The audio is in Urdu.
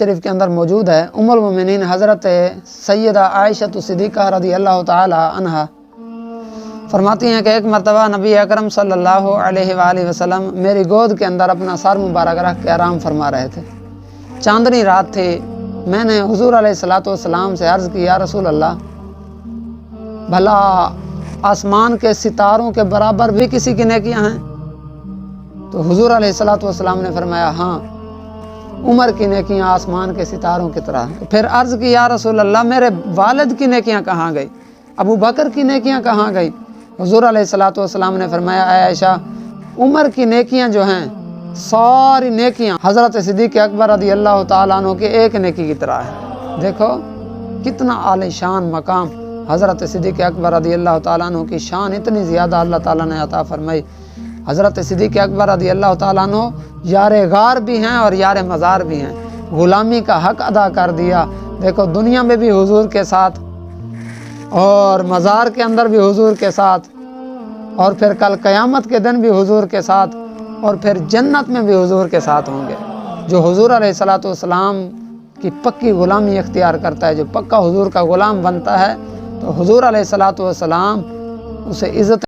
شریف کے اندر موجود ہے، ام المومنین حضرت سیدہ عائشہ صدیقہ رضی اللہ تعالی عنہا فرماتی ہیں کہ ایک مرتبہ نبی اکرم صلی اللہ علیہ وآلہ وسلم میری گود کے اندر اپنا سر مبارک رکھ کے آرام فرما رہے تھے۔ چاندنی رات تھی، میں نے حضور علیہ السلام سے عرض کی، یا رسول اللہ، بھلا آسمان کے ستاروں کے برابر بھی کسی کی نیکیاں ہیں؟ تو حضور علیہ السلام نے فرمایا، ہاں، عمر کی نیکیاں آسمان کے ستاروں کی طرح ہیں۔ پھر عرض کی، یا رسول اللہ، میرے والد کی نیکیاں کہاں گئی؟ ابو بکر کی نیکیاں کہاں گئی؟ حضور علیہ السلام نے فرمایا، اے عائشہ، عمر کی نیکیاں جو ہیں ساری نیکیاں حضرت صدیق اکبر رضی اللہ تعالیٰ عنہ کے ایک نیکی کی طرح ہے۔ دیکھو کتنا عالی شان مقام حضرت صدیق اکبر رضی اللہ تعالیٰ عنہ کی شان اتنی زیادہ اللہ تعالیٰ نے عطا فرمائی۔ حضرت صدیق اکبر رضی اللہ تعالیٰ عنہ یار غار بھی ہیں اور یار مزار بھی ہیں، غلامی کا حق ادا کر دیا۔ دیکھو دنیا میں بھی حضور کے ساتھ اور مزار کے اندر بھی حضور کے ساتھ، اور پھر کل قیامت کے دن بھی حضور کے ساتھ، اور پھر جنت میں بھی حضور کے ساتھ ہوں گے۔ جو حضور علیہ السلام کی پکی غلامی اختیار کرتا ہے، جو پکا حضور کا غلام بنتا ہے، تو حضور علیہ السلام اسے عزت